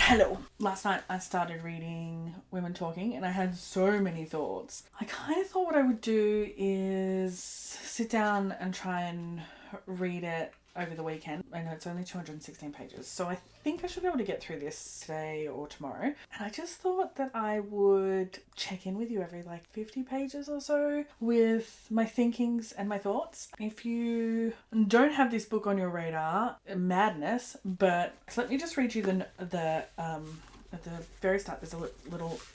Hello. Last night I started reading Women Talking and I had so many thoughts. I kind of thought what I would do is sit down and try and read it over the weekend. I know it's only 216 pages, so I think I should be able to get through this today or tomorrow. And I just thought that I would check in with you every 50 pages or so with my thinkings and my thoughts. If you don't have this book on your radar, madness, but let me just read you at the very start, there's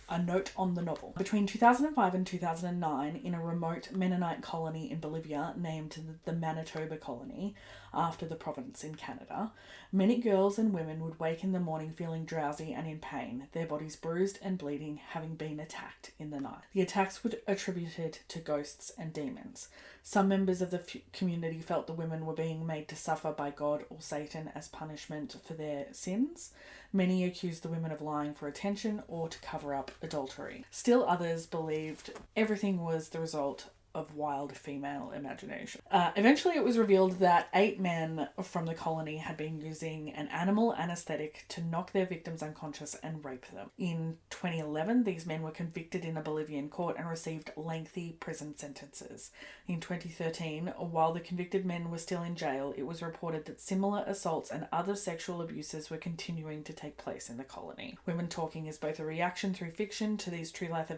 a note on the novel. Between 2005 and 2009, in a remote Mennonite colony in Bolivia named the Manitoba Colony, after the province in Canada, many girls and women would wake in the morning feeling drowsy and in pain, their bodies bruised and bleeding, having been attacked in the night. The attacks were attributed to ghosts and demons. Some members of the community felt the women were being made to suffer by God or Satan as punishment for their sins. Many accused the women of lying for attention or to cover up adultery. Still others believed everything was the result of wild female imagination. Eventually it was revealed that 8 men from the colony had been using an animal anesthetic to knock their victims unconscious and rape them. In 2011, these men were convicted in a Bolivian court and received lengthy prison sentences. In 2013, while the convicted men were still in jail, it was reported that similar assaults and other sexual abuses were continuing to take place in the colony. Women Talking is both a reaction through fiction to these true life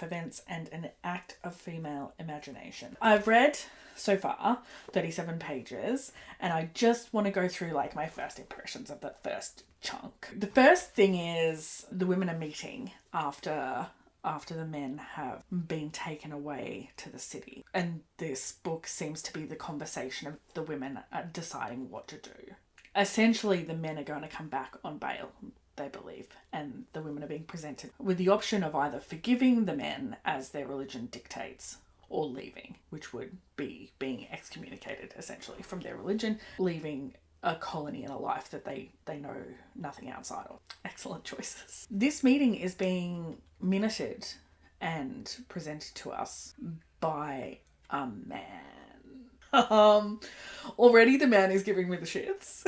events and an act of female imagination. I've read so far 37 pages and I just want to go through my first impressions of the first chunk. The first thing is the women are meeting after the men have been taken away to the city, and this book seems to be the conversation of the women deciding what to do. Essentially, the men are going to come back on bail, they believe, and the women are being presented with the option of either forgiving the men as their religion dictates or leaving, which would be being excommunicated essentially from their religion, leaving a colony and a life that they know nothing outside of. Excellent choices. This meeting is being minuted and presented to us by a man. Already the man is giving me the shits.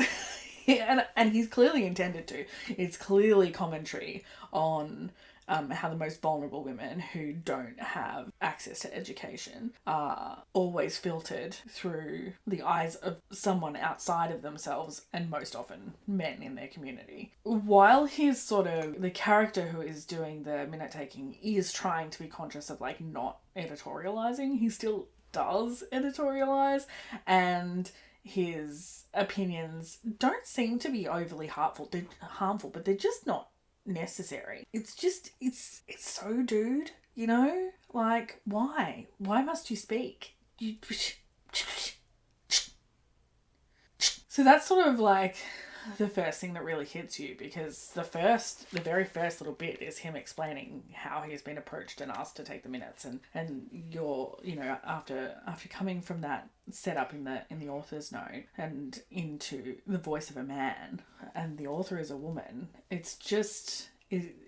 And he's clearly intended to. It's clearly commentary on how the most vulnerable women who don't have access to education are always filtered through the eyes of someone outside of themselves, and most often men in their community. While he's the character who is doing the minute taking is trying to be conscious of not editorializing, he still does editorialize, and his opinions don't seem to be overly harmful, but they're just not necessary. It's so dude, why must you speak? So that's the first thing that really hits you, because the very first little bit is him explaining how he's been approached and asked to take the minutes, and you're, after coming from that setup in the author's note and into the voice of a man, and the author is a woman, it's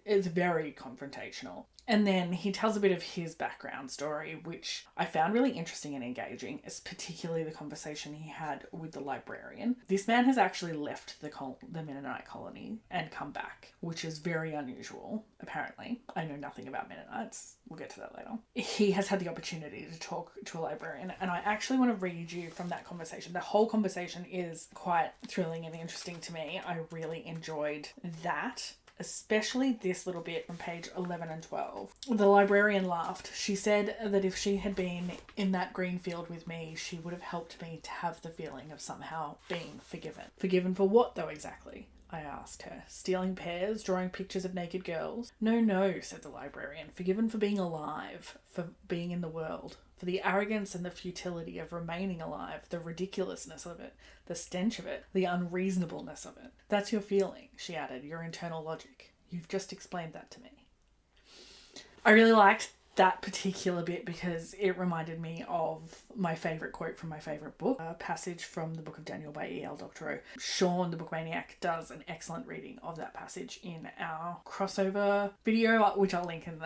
very confrontational. And then he tells a bit of his background story, which I found really interesting and engaging, is particularly the conversation he had with the librarian. This man has actually left the Mennonite colony and come back, which is very unusual, apparently. I know nothing about Mennonites. We'll get to that later. He has had the opportunity to talk to a librarian, and I actually want to read you from that conversation. The whole conversation is quite thrilling and interesting to me. I really enjoyed that. Especially this little bit from page 11 and 12. The librarian laughed. She said that if she had been in that green field with me, she would have helped me to have the feeling of somehow being forgiven. Forgiven for what, though, exactly? I asked her. Stealing pears? Drawing pictures of naked girls? No, said the librarian. Forgiven for being alive, for being in the world, for the arrogance and the futility of remaining alive, the ridiculousness of it, the stench of it, the unreasonableness of it. That's your feeling, she added, your internal logic. You've just explained that to me. I really liked that particular bit because it reminded me of my favourite quote from my favourite book, a passage from the Book of Daniel by E.L. Doctorow. Shawn the Book Maniac does an excellent reading of that passage in our crossover video, which I'll link in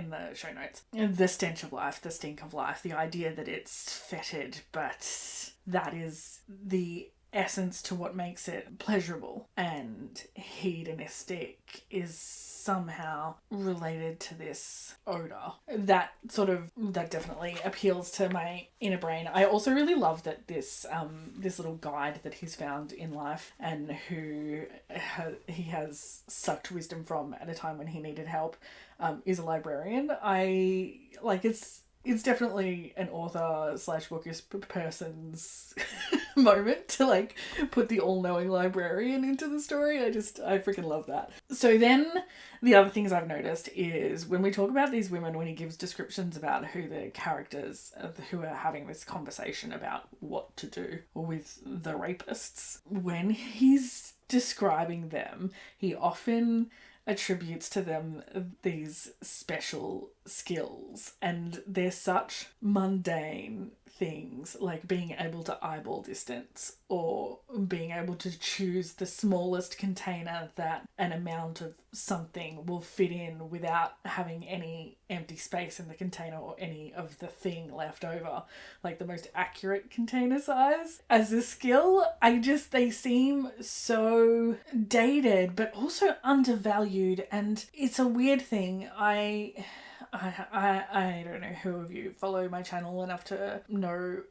the show notes. The stench of life, the stink of life, the idea that it's fetid, but that is the essence to what makes it pleasurable and hedonistic is somehow related to this odor. That definitely appeals to my inner brain. I also really love that this little guide that he's found in life and who he has sucked wisdom from at a time when he needed help is a librarian. It's definitely an author / bookish person's moment to like put the all-knowing librarian into the story. I freaking love that. So then the other things I've noticed is when we talk about these women, when he gives descriptions about who the characters who are having this conversation about what to do with the rapists, when he's describing them, he often attributes to them these special skills, and they're such mundane things, like being able to eyeball distance or being able to choose the smallest container that an amount of something will fit in without having any empty space in the container or any of the thing left over, like the most accurate container size. As a skill, they seem so dated but also undervalued, and it's a weird thing. I don't know who of you follow my channel enough to know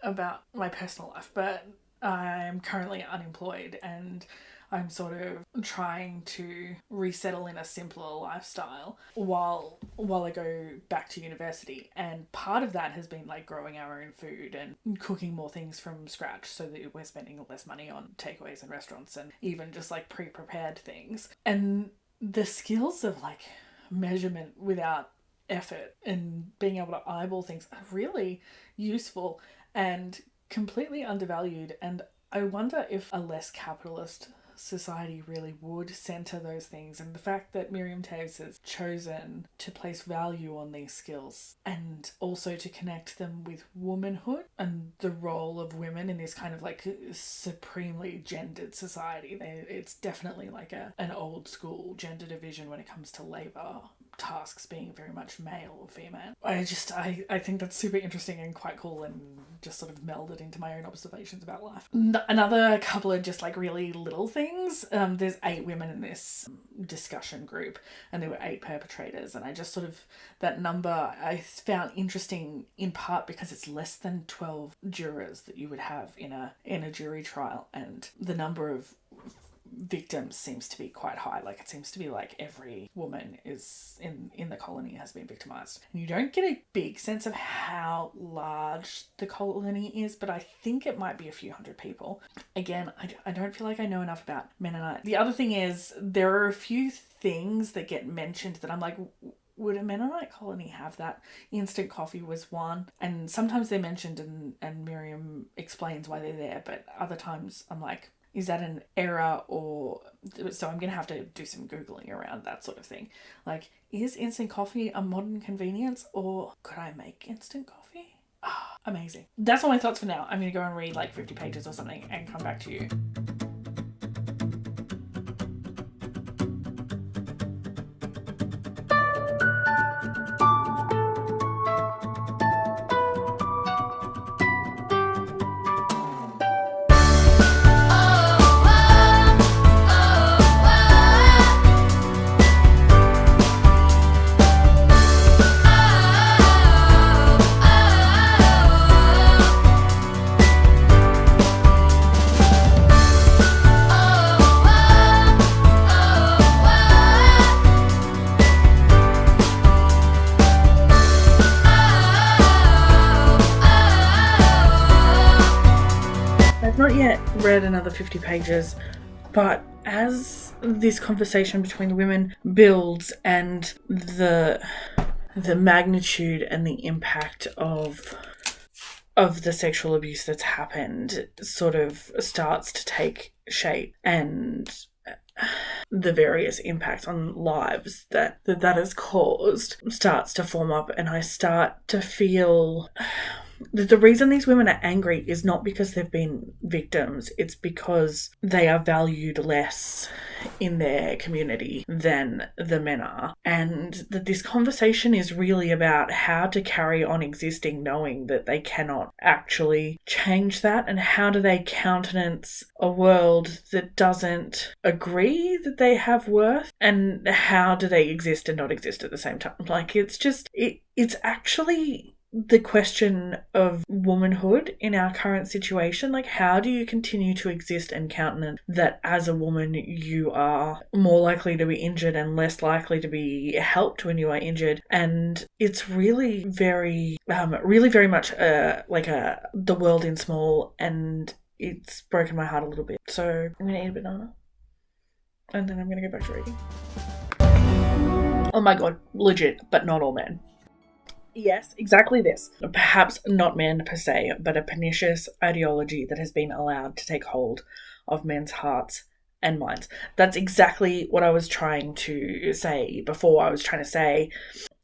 about my personal life, but I'm currently unemployed and I'm sort of trying to resettle in a simpler lifestyle while I go back to university. And part of that has been like growing our own food and cooking more things from scratch so that we're spending less money on takeaways and restaurants and even just like pre-prepared things. And the skills of like measurement without effort and being able to eyeball things are really useful and completely undervalued. And I wonder if a less capitalist society really would centre those things, and the fact that Miriam Teows has chosen to place value on these skills and also to connect them with womanhood and the role of women in this kind of like supremely gendered society. It's definitely like an old school gender division when it comes to labour tasks being very much male or female. I think that's super interesting and quite cool, and just sort of melded into my own observations about life. Another couple of just like really little things. There's 8 women in this discussion group and there were 8 perpetrators, and I just sort of, that number I found interesting in part because it's less than 12 jurors that you would have in a jury trial, and the number of victims seems to be quite high. Like it seems to be like every woman is in the colony has been victimized, and you don't get a big sense of how large the colony is, but I think it might be a few hundred people. Again, I don't feel like I know enough about Mennonite. The other thing is there are a few things that get mentioned that I'm like, would a Mennonite colony have that? Instant coffee was one, and sometimes they're mentioned and Miriam explains why they're there, but other times I'm like, is that an error? Or so I'm going to have to do some Googling around that sort of thing. Like, is instant coffee a modern convenience, or could I make instant coffee? Amazing. That's all my thoughts for now. I'm going to go and read like 50 pages or something and come back to you. Not yet read another 50 pages, but as this conversation between the women builds and the magnitude and the impact of the sexual abuse that's happened sort of starts to take shape, and the various impacts on lives that has caused starts to form up, and I start to feel the reason these women are angry is not because they've been victims, it's because they are valued less in their community than the men are. And that this conversation is really about how to carry on existing knowing that they cannot actually change that, and how do they countenance a world that doesn't agree that they have worth, and how do they exist and not exist at the same time. Like, it's actually the question of womanhood in our current situation. Like, how do you continue to exist and countenance that as a woman you are more likely to be injured and less likely to be helped when you are injured? And it's really very much the world in small, and it's broken my heart a little bit. So I'm gonna eat a banana and then I'm gonna go back to reading. Oh my god, legit, but not all men. Yes, exactly this. Perhaps not men per se, but a pernicious ideology that has been allowed to take hold of men's hearts and minds. That's exactly what I was trying to say before. I was trying to say,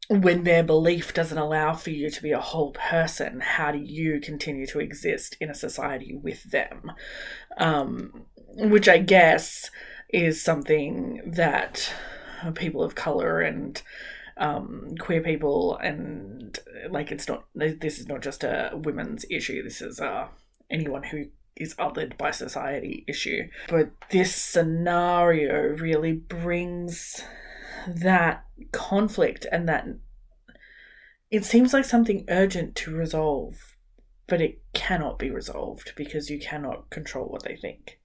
when their belief doesn't allow for you to be a whole person, how do you continue to exist in a society with them? Which I guess is something that people of colour and queer people, and this is not just a women's issue, this is anyone who is othered by society issue. But this scenario really brings that conflict, and that it seems like something urgent to resolve, but it cannot be resolved because you cannot control what they think.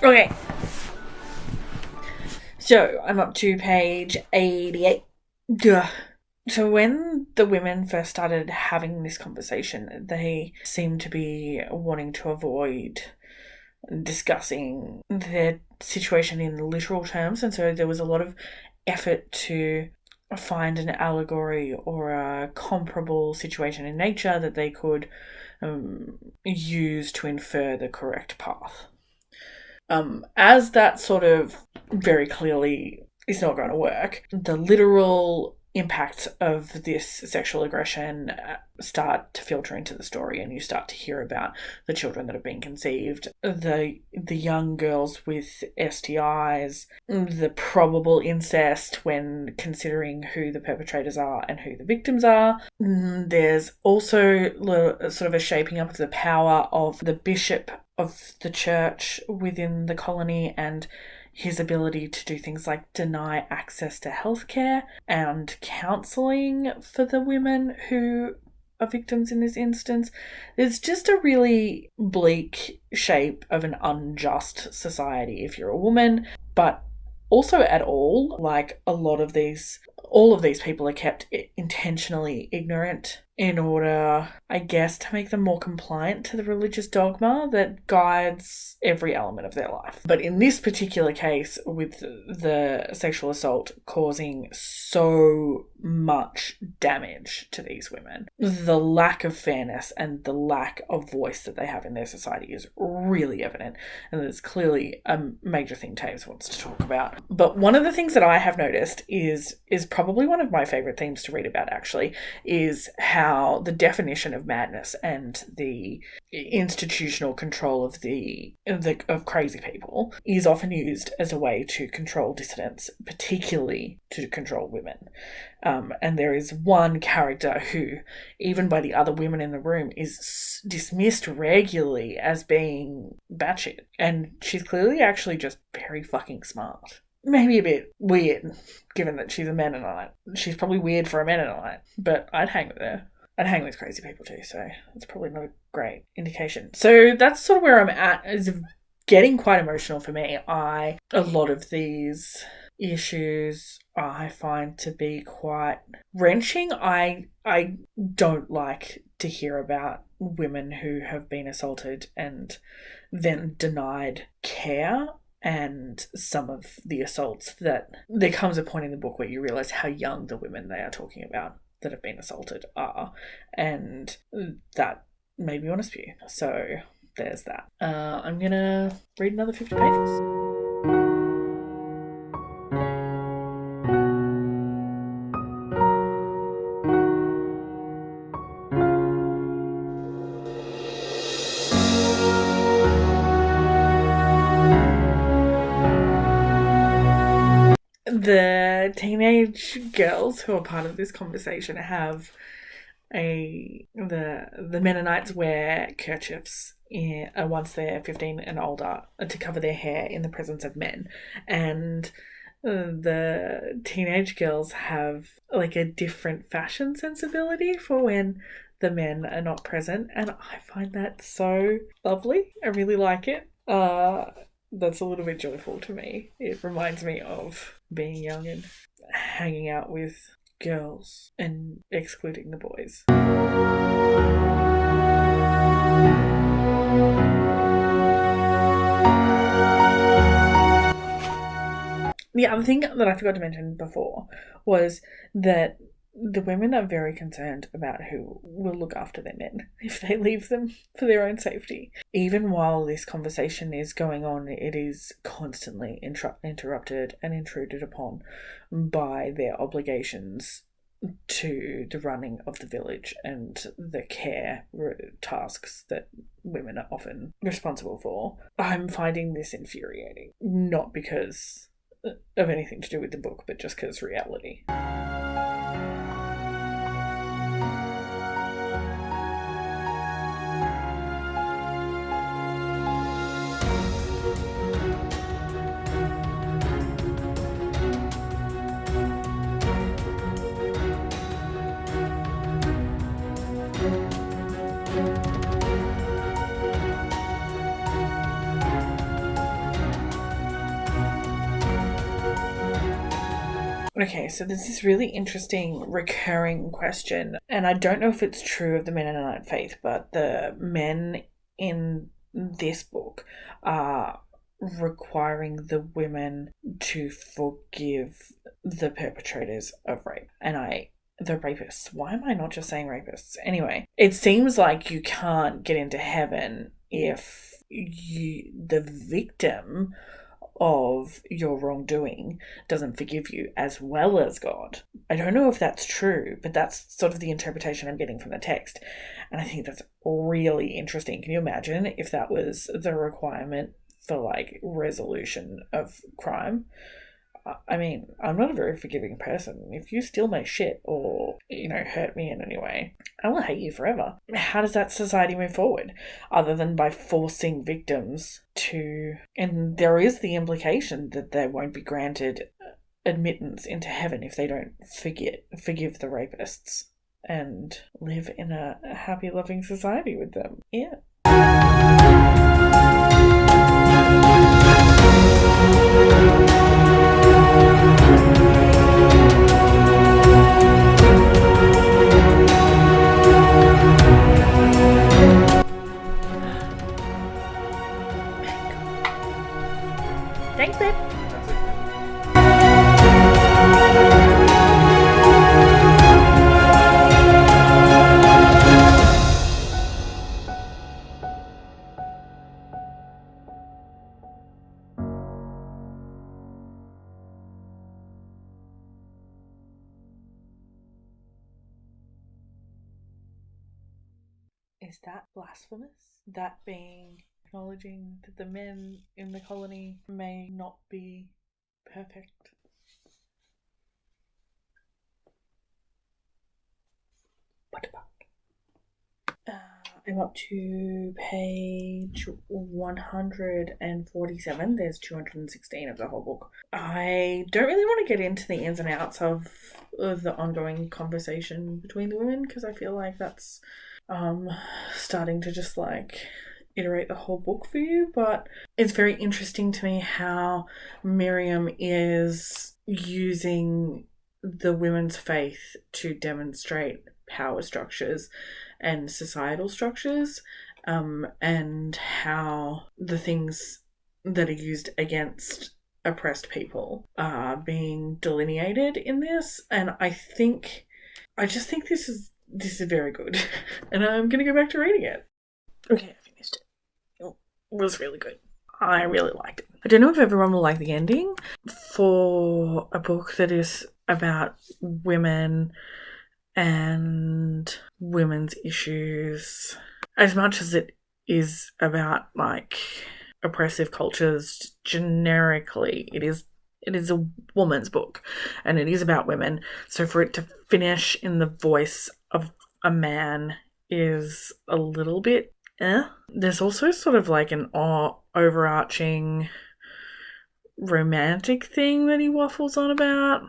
Okay, so I'm up to page 88. Duh. So when the women first started having this conversation, they seemed to be wanting to avoid discussing their situation in literal terms, and so there was a lot of effort to find an allegory or a comparable situation in nature that they could use to infer the correct path. As that sort of very clearly is not going to work, the literal impacts of this sexual aggression start to filter into the story, and you start to hear about the children that have been conceived, the young girls with STIs, the probable incest when considering who the perpetrators are and who the victims are. There's also sort of a shaping up of the power of the bishop of the church within the colony, and his ability to do things like deny access to healthcare and counselling for the women who are victims in this instance. There's just a really bleak shape of an unjust society if you're a woman, but also at all. Like, all of these people are kept intentionally ignorant in order, I guess, to make them more compliant to the religious dogma that guides every element of their life. But in this particular case, with the sexual assault causing so much damage to these women, the lack of fairness and the lack of voice that they have in their society is really evident, and it's clearly a major thing Teows wants to talk about. But one of the things that I have noticed is probably one of my favourite themes to read about, actually, is how how the definition of madness and the institutional control of of crazy people is often used as a way to control dissidents, particularly to control women. And there is one character who, even by the other women in the room, is dismissed regularly as being batshit. And she's clearly actually just very fucking smart. Maybe a bit weird, given that she's a Mennonite. She's probably weird for a Mennonite, but I'd hang with her. I'd hang with crazy people too, so that's probably not a great indication. So that's sort of where I'm at, is getting quite emotional for me. A lot of these issues I find to be quite wrenching. I don't like to hear about women who have been assaulted and then denied care. And some of the assaults that there comes a point in the book where you realise how young the women they are talking about that have been assaulted are. And that made me want to spew. So there's that. I'm going to read another 50 pages. The teenage girls who are part of this conversation have the Mennonites wear kerchiefs once they're 15 and older to cover their hair in the presence of men, and the teenage girls have like a different fashion sensibility for when the men are not present, and I find that so lovely. I really like it. That's a little bit joyful to me. It reminds me of being young and hanging out with girls and excluding the boys. The other thing that I forgot to mention before was that the women are very concerned about who will look after their men if they leave them for their own safety. Even while this conversation is going on, it is constantly interrupted and intruded upon by their obligations to the running of the village and the care tasks that women are often responsible for. I'm finding this infuriating, not because of anything to do with the book, but just because reality. Okay, so there's this really interesting recurring question, and I don't know if it's true of the Mennonite faith, but the men in this book are requiring the women to forgive the perpetrators of rape. And the rapists. Why am I not just saying rapists? Anyway, it seems like you can't get into heaven if the victim of your wrongdoing doesn't forgive you as well as God. I don't know if that's true, but that's sort of the interpretation I'm getting from the text. And I think that's really interesting. Can you imagine if that was the requirement for like resolution of crime? I mean, I'm not a very forgiving person. If you steal my shit or, hurt me in any way, I will hate you forever. How does that society move forward? Other than by forcing victims to... And there is the implication that they won't be granted admittance into heaven if they don't forgive the rapists and live in a happy, loving society with them. Yeah. Thanks, babe. is that blasphemous? That being acknowledging that the men in the colony may not be perfect. What about? I'm up to page 147. There's 216 of the whole book. I don't really want to get into the ins and outs of the ongoing conversation between the women, because I feel like that's starting to just like iterate the whole book for you. But it's very interesting to me how Miriam is using the women's faith to demonstrate power structures and societal structures, and how the things that are used against oppressed people are being delineated in this. And I just think this is very good. And I'm going to go back to reading it. Okay, I finished it. It was really good. I really liked it. I don't know if everyone will like the ending for a book that is about women and women's issues, as much as it is about like oppressive cultures generically. It is a woman's book, and it is about women. So for it to finish in the voice of a man is a little bit There's also sort of like an overarching romantic thing that he waffles on about.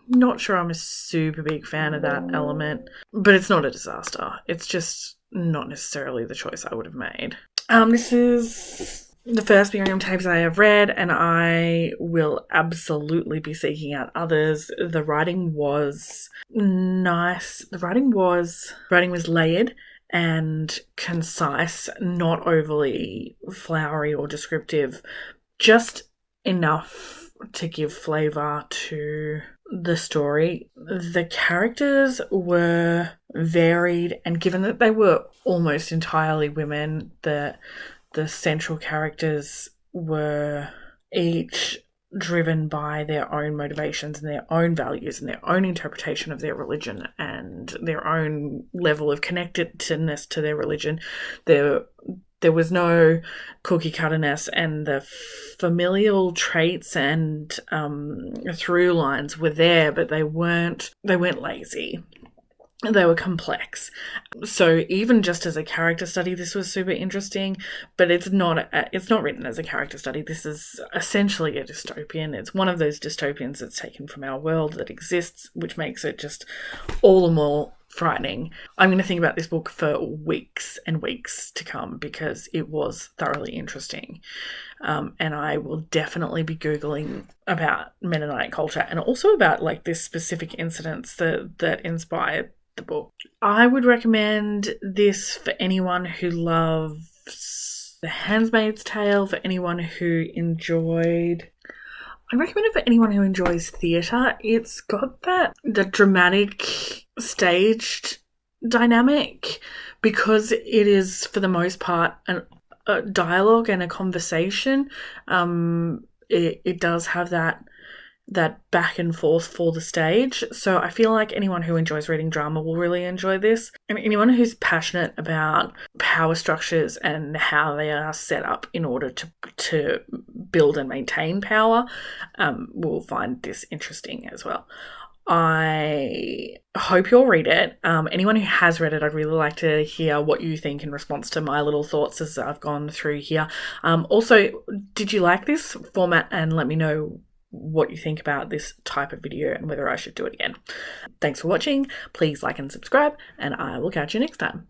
Not sure I'm a super big fan of that element, but it's not a disaster. It's just not necessarily the choice I would have made. This is the first Miriam Teows I have read, and I will absolutely be seeking out others. The writing was nice. The writing was layered and concise, not overly flowery or descriptive, just enough to give flavour to the story. The characters were varied, and given that they were almost entirely women, the central characters were each driven by their own motivations and their own values and their own interpretation of their religion and their own level of connectedness to their religion. There was no cookie cutterness, and the familial traits and through lines were there, but they weren't lazy. They were complex. So even just as a character study, this was super interesting, but it's not written as a character study. This is essentially a dystopian. It's one of those dystopians that's taken from our world that exists, which makes it just all the more frightening. I'm going to think about this book for weeks and weeks to come because it was thoroughly interesting. And I will definitely be Googling about Mennonite culture and also about like this specific incidents that inspired the book. I would recommend this for anyone who loves The Handmaid's Tale, for anyone who enjoyed... I recommend it for anyone who enjoys theatre. It's got the dramatic staged dynamic because it is, for the most part, a dialogue and a conversation. It does have that back and forth for the stage. So I feel like anyone who enjoys reading drama will really enjoy this. And anyone who's passionate about power structures and how they are set up in order to build and maintain power will find this interesting as well. I hope you'll read it. Anyone who has read it, I'd really like to hear what you think in response to my little thoughts as I've gone through here. Also, did you like this format? And let me know what you think about this type of video and whether I should do it again. Thanks for watching. Please like and subscribe, and I will catch you next time.